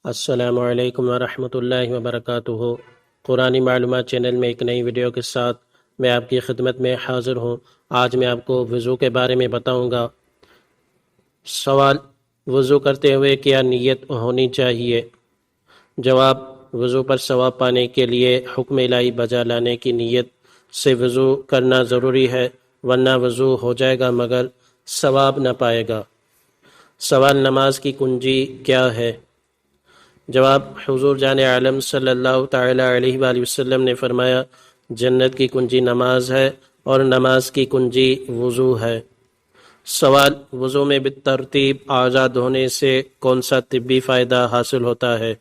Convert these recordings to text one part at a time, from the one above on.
السلام علیکم ورحمۃ اللہ وبرکاتہ۔ قرآنی معلومات چینل میں ایک نئی ویڈیو کے ساتھ میں آپ کی خدمت میں حاضر ہوں۔ آج میں آپ کو وضو کے بارے میں بتاؤں گا۔ سوال: وضو کرتے ہوئے کیا نیت ہونی چاہیے؟ جواب: وضو پر ثواب پانے کے لیے حکم الہی بجا لانے کی نیت سے وضو کرنا ضروری ہے، ورنہ وضو ہو جائے گا مگر ثواب نہ پائے گا۔ سوال: نماز کی کنجی کیا ہے؟ جواب: حضور جان عالم صلی اللہ تعالی علیہ وآلہ وسلم نے فرمایا، جنت کی کنجی نماز ہے اور نماز کی کنجی وضو ہے۔ سوال: وضو میں بالترتیب اعضاء دھونے سے کون سا طبی فائدہ حاصل ہوتا ہے؟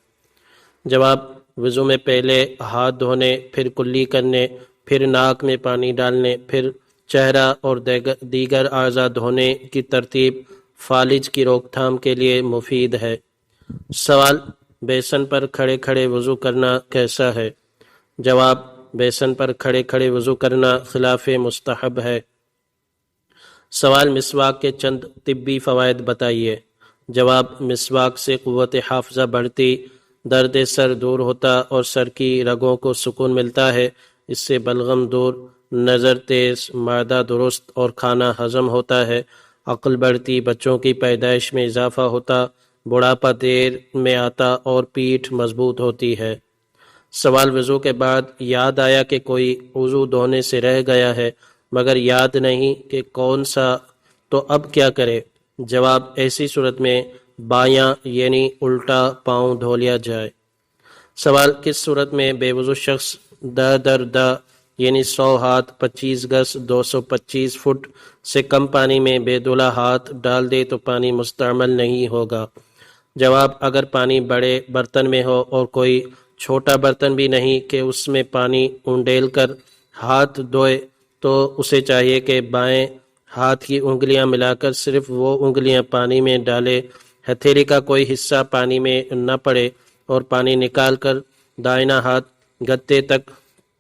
جواب: وضو میں پہلے ہاتھ دھونے، پھر کلی کرنے، پھر ناک میں پانی ڈالنے، پھر چہرہ اور دیگر اعضاء دھونے کی ترتیب فالج کی روک تھام کے لیے مفید ہے۔ سوال: بیسن پر کھڑے کھڑے وضو کرنا کیسا ہے؟ جواب: بیسن پر کھڑے کھڑے وضو کرنا خلاف مستحب ہے۔ سوال: مسواک کے چند طبی فوائد بتائیے۔ جواب: مسواک سے قوت حافظہ بڑھتی، درد سر دور ہوتا اور سر کی رگوں کو سکون ملتا ہے۔ اس سے بلغم دور، نظر تیز، معدہ درست اور کھانا ہضم ہوتا ہے۔ عقل بڑھتی، بچوں کی پیدائش میں اضافہ ہوتا، بڑھاپا دیر میں آتا اور پیٹھ مضبوط ہوتی ہے۔ سوال: وضو کے بعد یاد آیا کہ کوئی وضو دھونے سے رہ گیا ہے مگر یاد نہیں کہ کون سا، تو اب کیا کرے؟ جواب: ایسی صورت میں بایاں یعنی الٹا پاؤں دھو لیا جائے۔ سوال: کس صورت میں بے وضو شخص دا یعنی 100 ہاتھ 25 گز 225 فٹ سے کم پانی میں بے دھلا ہاتھ ڈال دے تو پانی مستعمل نہیں ہوگا؟ جواب: اگر پانی بڑے برتن میں ہو اور کوئی چھوٹا برتن بھی نہیں کہ اس میں پانی انڈیل کر ہاتھ دھوئے تو اسے چاہیے کہ بائیں ہاتھ کی انگلیاں ملا کر صرف وہ انگلیاں پانی میں ڈالے، ہتھیلی کا کوئی حصہ پانی میں نہ پڑے اور پانی نکال کر دائنا ہاتھ گتے تک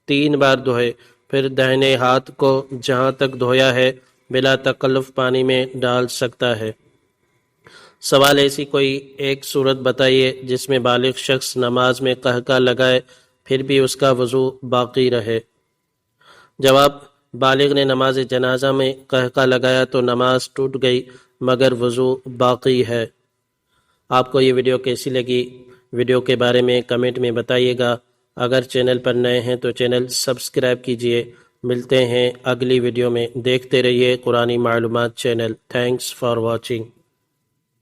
3 بار دھوئے، پھر داہنے ہاتھ کو جہاں تک دھویا ہے بلا تکلف پانی میں ڈال سکتا ہے۔ سوال: ایسی کوئی ایک صورت بتائیے جس میں بالغ شخص نماز میں قہقہ لگائے پھر بھی اس کا وضو باقی رہے۔ جواب: بالغ نے نماز جنازہ میں قہقہ لگایا تو نماز ٹوٹ گئی مگر وضو باقی ہے۔ آپ کو یہ ویڈیو کیسی لگی؟ ویڈیو کے بارے میں کمنٹ میں بتائیے گا۔ اگر چینل پر نئے ہیں تو چینل سبسکرائب کیجئے۔ ملتے ہیں اگلی ویڈیو میں، دیکھتے رہیے قرآنی معلومات چینل۔ Thanks for watching.